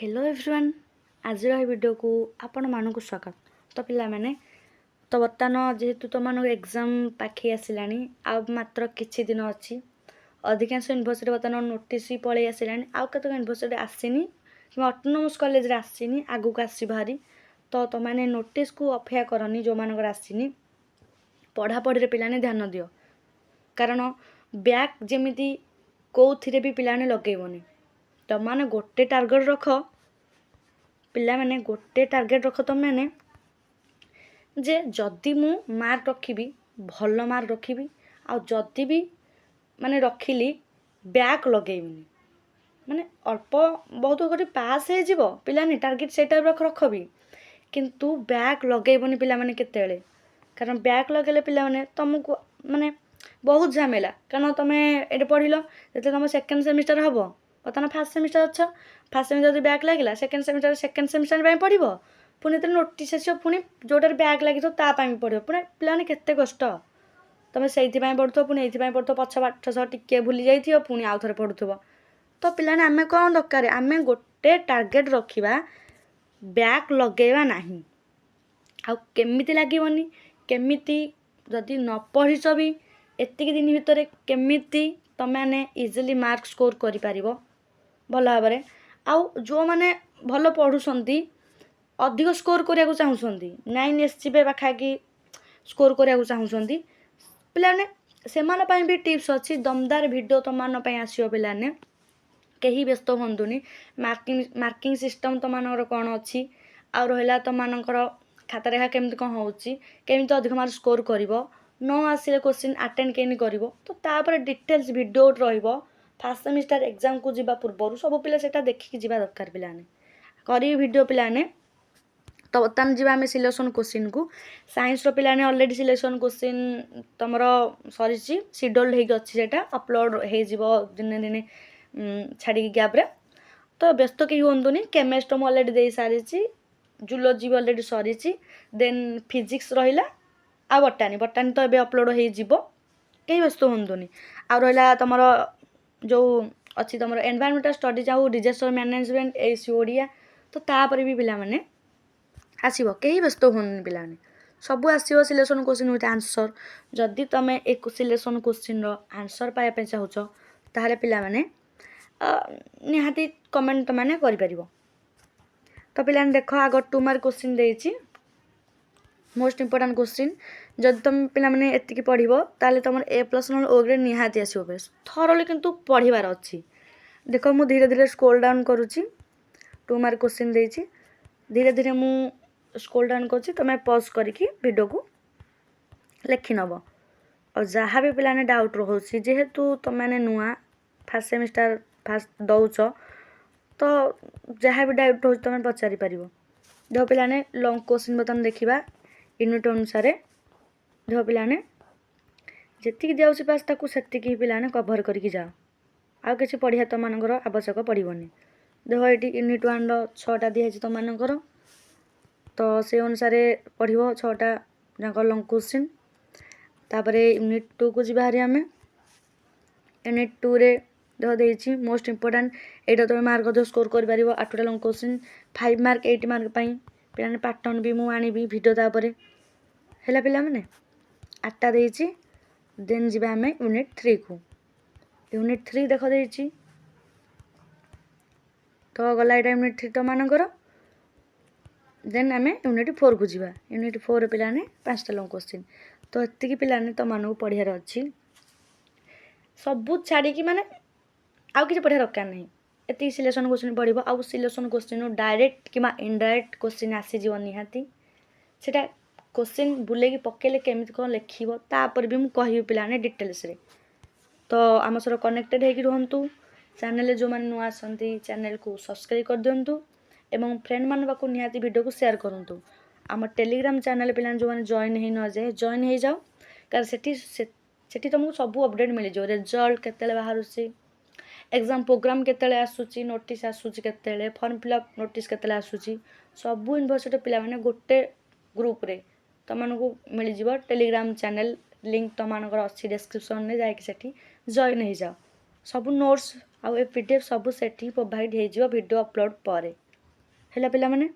Hello everyone आज video को आपण मानक स्वागत। तो पिला माने तो बर्तमान जेहेतु तुम मान एग्जाम पाखे आसला आ मात्र किछि दिन अच्छी अधिकांश यूनिवर्सिटी बर्तमान नोटिस पलि आसला आउ कत यूनिवर्सिटी आसीनी कि ऑटोनोमस कॉलेज रे आसीनी आगु को आसी भारी। तो तुम मैंने नोटिस को अपेक्षा करनी जो मानकर आसीनी पढ़ापढ़ी पिलाने ध्यान दियो कारण बैक जेमिति कौथिरे भी पिलाने लगेबनी। तुम मैंने गोटे टार्गेट रख पिला माने गोटे टार्गेट रख तुम मैंने जे जदि मु मार्क रखी भल मार्क रखी आ जदि भी माने रखिली बैक लगेबिनी माने अल्प बहुत कर पास हो जीवो पिलानी टार्गेट से टाइप रख भी किंतु बैक लगेबनी पिला माने केतेले कारण बैक लगेले पिला माने तुमको माने बहुत झमेला कारण तुम ये पढ़ल जो तुम सेकेंड सेमिस्टर हम बर्तमान फास्ट सेमिस्टर अच्छा फास्ट सेमिस्टर जब बैक लगे सेकेंड सेमिस्टर पढ़ पुणी जो नोटिस आस पुणी जोटार बैक लगे तापाई पढ़ पुणी पे केते कष्ट तुम से पढ़ुव पुणी ये पढ़ुव पछ पाठ सह टे भूली जाइए पुणी आउ थे पढ़ुव। तो पे आम कौन दरकार आम गोटे टार्गेट रखा बैक लगेवा नहीं आमती लगेनि केमिति जदि न पढ़ीच भी एतिक दिन भितर केमिति तुम इजिली मार्क स्कोर कर भल भाव आउ जो मैंने भल पढ़ुंट अधिक स्कोर करने चाहूँगी 9 SGPA पाखाकि स्कोर करने चाहूँगी पिलाने से भी टिप्स अच्छी दमदार वीडियो तुम मान आसो पिलाने कहीं व्यस्त हूँ मार्किंग सिस्टम तुम मान कौन अच्छी आउ रहा तुम मानकर खाता रेखा केमती कौन होमती अधिक मार्क स्कोर कर न आसिले क्वेश्चन अटेंड केनी कर तो तापर डिटेल्स वीडियो रहिबो फास्ट सेमिस्टर एग्जाम को जीवा पूर्व सब पिला सेटा देखिक जीवा दरकार पिलाने करी वीडियो पिलाने। तो बर्तमान जीवा आम सिलेक्शन क्वेश्चन को साइंस रो पिलाने ऑलरेडी सिलेक्शन क्वेश्चन तुमर सरी शेड्यूल्ड होगी अच्छी सेटा अपलोड हो दिने दिने छाड़ी गैप रे तो व्यस्त कहीं हूँ केमिस्ट्री मुझे ऑलरेडी दे सारी जूलॉजी भी ऑलरेडी सरी देन फिजिक्स रहा आ बटानी तो ये अपलोड हो कहीं व्यस्त हूँ आ रहा तुम जो अच्छी तुम एनवायरमेंटल स्टडीज आउ डिजास्टर मैनेजमेंट एसी ओडिया तो तापर भी पिला माने आसो कहीं व्यस्त हूँ पिलाने सब आसो सिलेक्शन क्वेश्चन विथ आंसर जदि तुम एक सिलेक्शन क्वेश्चन आंसर पाइबा चाहूच ताहले पिला माने निहाती कमेंट मैंने कर। तो पिलाने देख आग 2 मार्क क्वेश्चन देती मोस्ट इंपोर्टेंट क्वेश्चन जब तुम पे एति पढ़ो ताले तुम A+ ना O ग्रेड निहाती आसो बेस थरली किंतु पढ़ार अच्छी देख मु धीरे धीरे स्क्रोल डाउन करुच्ची 2 मार्क क्वेश्चन देती धीरे धीरे मु स्क्रोल डाउन करुच्ची तुम पॉज करके वीडियो को लिखि नब और जहाँ भी पिलाने डाउट रोचे जेहेतु तुम मैंने नुआ फास्ट सेमिस्टर फास्ट दौच तो जहाँ भी डाउट रोचे तुम पचारि पार देख पिलाने लॉन्ग क्वेश्चन बर्तमान देखा यूनिट अनुसार देख पिलाने जी जाऊँगी पास ताकू से पिलाने कभर करके जाओ आउ कि पढ़िया तुम मानकर आवश्यक पड़ोनी देख ये यूनिट 1 6टा दिखाई तुम मानकर तो से अनुसार पढ़ 6टा जाक लॉन्ग क्वेश्चन तापर यूनिट 2 को जी बाहरी आम यूनिट 2 रे देख देती मोस्ट इंपोर्टेंट यहाँ तुम मार्क अधिक स्कोर कर 8टा लॉन्ग क्वेश्चन 5 मार्क 8 मार्क पे पैटर्न भी मुझे आनी वीडियो तापर है पिला मैंने 8टा देती देन जी आम यूनिट 3 को यूनिट 3 देख देती तो गला यहाँ यूनिट 3 तो मानकर देन आम यूनिट 4 को जीवा यूनिट 4 पिलाने 5टा लॉन्ग क्वेश्चन तो ये पिलाने तुम मानक पढ़ार अच्छी सबू छाड़ी माने आउ कि पढ़ा दरकार नहीं ये सिलेक्शन क्वेश्चन पढ़ो आउ सिलेक्शन क्वेश्चन डायरेक्ट कि इनडायरेक्ट क्वेश्चन आसीज निहाती सेटा क्वेश्चन बुले पकेले केमी कौन लिखो तापर भी मुझे पिलाने डिटेल्स रे तो आम सर कनेक्टेड होगी रुहतु चैनल जो मैंने नुआ आसती चैनल को सब्सक्राइब कर दिंतु एवं फ्रेंड मान पाक निहाती वीडियो को शेयर करूँ आम टेलीग्राम चैनल पे जो मैंने जॉइन हो न जाए जॉइन हो जाओ कारण सेठी तुमको सब अपडेट मिल जाओ रिजल्ट केते बाहर एग्जाम प्रोग्राम केते आसूची नोटिस आसूची केते फॉर्म फिलअप नोटिस केते आसूची सब यूनिवर्सिटी पिला माने गोटे ग्रुप रे तुमको मिल जाव टेलीग्राम चैनल लिंक तुम अच्छी डिस्क्रिप्शन में जाकि जॉइन हो जाओ सब नोट्स आउ PDF सब सेठी प्रोवाइड हो वीडियो अपलोड पर ହେଲା ପିଲାମାନେ।